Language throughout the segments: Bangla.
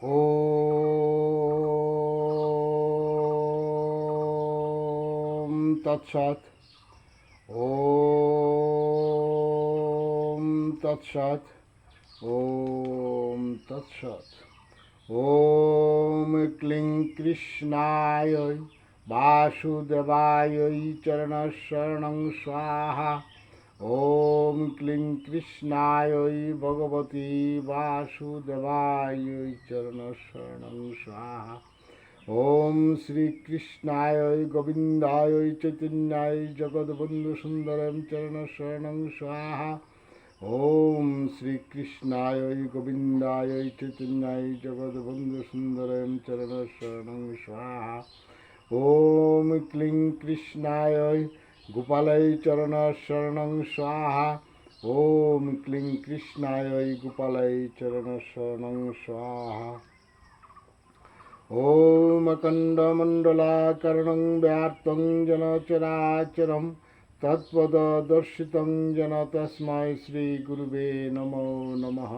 ওম তৎসৎ। ওম তৎসৎ। ওম তৎসৎ। ওম ক্লিং কৃষ্ণায় বাসুদেবায় চরণশরণং স্বাহা। ওম ক্লিং কৃষ্ণায় ভগবতী বাসুদেবায় চরণশরণং স্বাহা। ওম শ্রীকৃষ্ণায় গোবিন্দায় চৈতন্যায় জগদ্বন্ধু সুন্দরম চরণশরণং স্বাহা। ওম শ্রীকৃষ্ণায় গোবিন্দায় চৈতন্যায় জগদ্বন্ধু সুন্দরম চরণশরণং স্বাহা। ওম ক্লিং কৃষ্ণায় গোপালয় চরণশরণং স্বাহা। ওম ক্লিং কৃষ্ণায় গোপালয় চরণশরণং স্বাহা। ওম অখণ্ডমণ্ডলাকারণং ব্যাপ্তং যেন চরাচরম তৎপদদর্শিতং যেন তস্मै শ্রীগুরুবে নমো নমঃ।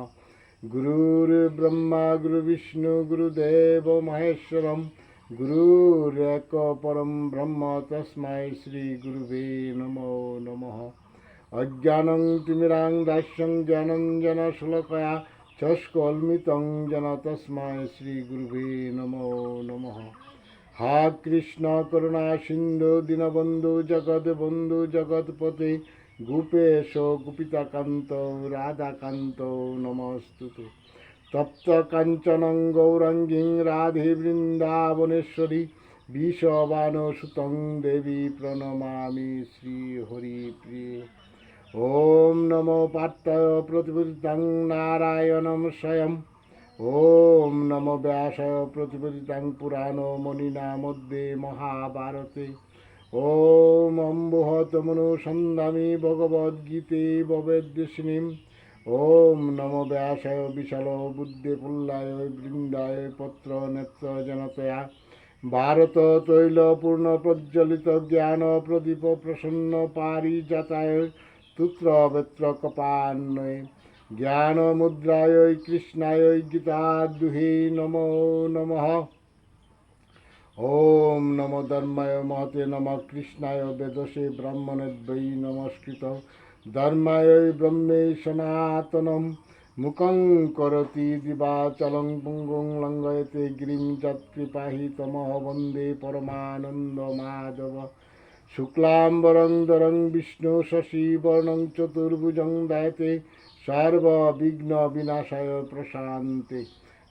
গুরুর্ব্রহ্মা গুরুবিষ্ণু গুরুদেব মহেশ্বরম গুরুরেক পরম ব্রহ্ম তস্मै শ্রীগুরুবে নমো নমঃ। অজ্ঞানং তিমিরাং দাস্যং জ্ঞানঞ্জন শলাকয়া চস্কলমিতং যেন তস্मै শ্রীগুরুবে নমো নমঃ। হা কৃষ্ণ করুণা সিন্ধু দীনবন্ধু জগৎবন্ধু জগৎপতে গোপেশ গোপিকাকান্ত রাধাকান্ত নমস্তুতে। তপ্ত কাঞ্চনং গৌরাঙ্গীং রাধে বৃন্দাবনেশ্বরী বিষবানসুতং দেবী প্রণমামি শ্রীহরিপ্রিয়ে। ওম নমো পার্থায় প্রতিপদিতং নারায়ণং স্বয়ং। ওম নমো ব্যাসায় প্রতিপদিতং পুরাণো মুনিনা মধ্যে মহাভারতে। ওম অম্বুহতমনুসন্ধামি ভগবদ্গীতে ভবেদ্দেশিনীম। ওম নমো ব্যাসায় বিশাল বুদ্ধে পুল্লায় বৃন্দায় পত্র নেত্র জনতয়া ভারত তৈল পূর্ণ প্রজ্বলিত জ্ঞান প্রদীপ প্রসন্ন পারিজাতায় তুত্র বেত্র কপান্বয়ে জ্ঞান মুদ্রায় কৃষ্ণায় গীতাদুহে নমো নমঃ। ওম নমো ধর্মায় মহতে নমঃ কৃষ্ণায় বেদসে ব্রাহ্মণেদ্বৈ নমস্কৃত ধর্মায় ব্রহ্মে সনাতনম মুখং করতি দিবাচলং পুঙ্গুং লঙ্ঘয়তে গিরিং যৎকৃপাহি তমঃ বন্দে পরমানন্দ মাধব। শুক্লাম্বরং ধরং বিষ্ণু শশীবর্ণং চতুর্ভুজং ধ্যায়তে সর্ববিঘ্ন বিনাশায় প্রশান্তে।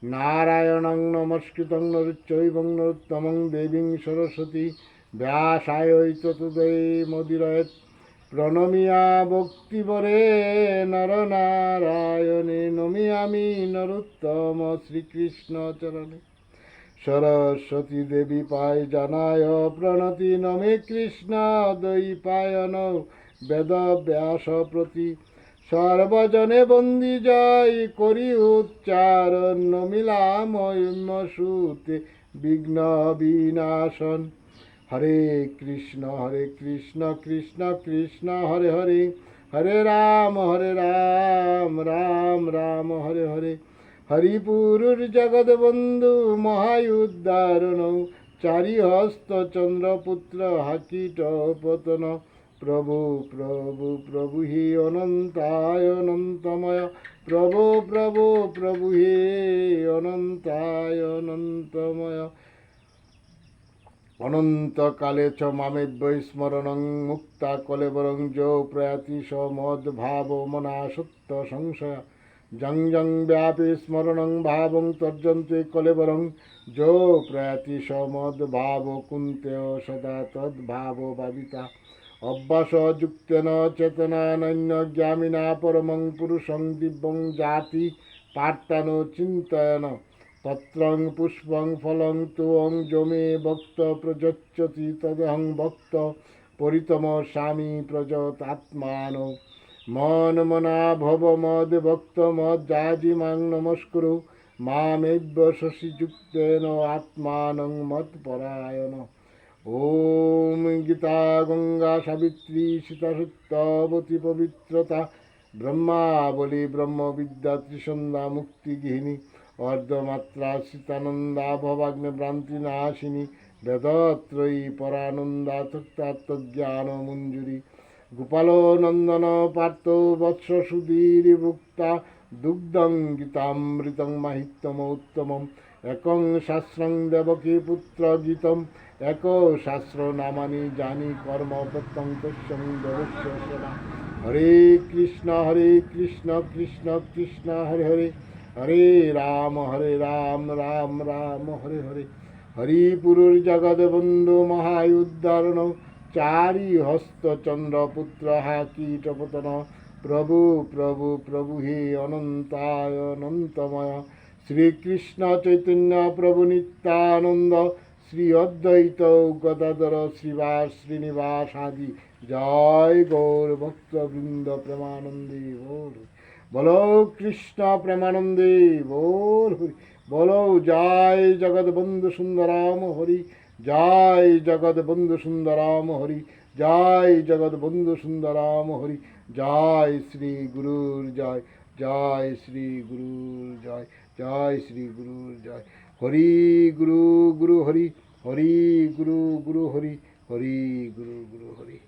নারায়ণং নমস্কৃতং নরচৈবং নরোত্তমং দেবীং সরস্বতী ব্যাসায় চতুর্দয়ে মদিরয়েৎ। প্রণমিয়া ভক্তিবরে নরনারায়ণে নমিয়ামি নরোত্তম শ্রীকৃষ্ণ চরণে। সরস্বতী দেবী পায় জানায় প্রণতি নমে কৃষ্ণ দ্বৈপায়ন বেদ ব্যাস প্রতি। সর্বজনে বন্দি জয় করি উচ্চারণ নমিলাম সুতে বিঘ্ন বিনাশন। হরে কৃষ্ণ কৃষ্ণ কৃষ্ণ হরে হরে হরে রাম রাম রাম হরে হরে। হরিপুরুর জগৎবন্ধু মহায়ুদ্ধারণ চারিহস্ত চন্দ্রপুত্র হাকিট পতন। প্রভু প্রভু প্রভু হে অনন্তায় অনন্তময় প্রভু প্রভু প্রভু হে অনন্তায় অনন্তময়। অনন্তকালে চ মামেভ্যৈ স্মরণং মুক্তা কলেবরং যো প্রয়াতি স মদ্ভাব মনা সত্য সংশয়। জং জং ব্যাপী স্মরণং ভাবং তর্জন্তে কলেবরং যো প্রয়াতি স মদ্ভাব কুন্তেয় সদা তদ্ভাব ভাবিতা। অভ্যাসযুক্তেন চেতনানন্য জ্ঞামিনা পরমং পুরুষং দিব্যং জাতি পার্তানো চিন্তয়ন। পত্রং পুষ্পং ফলং তুং যমে ভক্ত প্রযচ্ছতি তদহং ভক্ত পরিতম স্বামী প্রযতাত্মান। মন মনা ভব মদ ভক্ত মদ যাজি মাং নমস্কুরু মামেভ্য শশীযুক্তেন আত্মানং মৎপরায়ণ। ওম গীতা গঙ্গা সাবিত্রী সীতা সত্যবতী পবিত্রতা ব্রহ্মাবলী ব্রহ্মবিদ্যা ত্রিসন্ধ্যা মুক্তিগৃহিণী অর্ধমাত্রা সীতানন্দা ভবাগ্নে ভ্রান্তি নাশিনী বেদত্রয়ী পরানন্দা তত্ত্বজ্ঞান মঞ্জুরি গোপাল নন্দন পার্থ বৎস সুধীর ভুক্তা দুগ্ধং গীতামৃতং মাহিত্যম উত্তমম একং শাস্ত্রং দেবকী পুত্র গীতম এক শাস্ত্র নামানি জানি কর্ম প্রত্যঙ্কস্যং দেবস্য সেবা হরে কৃষ্ণ কৃষ্ণ কৃষ্ণ হরে হরে হরে রাম রাম রাম হরে হরে হরিপুরুর জগৎ বন্ধু মহায়ুদ্ধারণ চারি হস্ত চন্দ্রপুত্র হা কীটপতন প্রভু প্রভু প্রভু হে অনন্তায় অনন্তময় শ্রীকৃষ্ণ চৈতন্য প্রভু নিত্যানন্দ শ্রী অদ্বৈত গদাধর শ্রীবাস শ্রীনিবাস আদি জয় গৌর ভক্তবৃন্দ প্রেমানন্দে बोल বলো কৃষ্ণ প্রেমানন্দে बोल হরি বলো জয় জগৎ বন্ধু সুন্দরাম হরি জয় জগৎ বন্ধু সুন্দরাম হরি জয় জগৎ বন্ধু সুন্দরাম হরি জয় শ্রী গুরুর জয় জয় শ্রী গুরুর জয় জয় শ্রী গুরুর জয় হরি গুরু গুরু হরি হরি গুরু গুরু হরি হরি গুরু গুরু হরি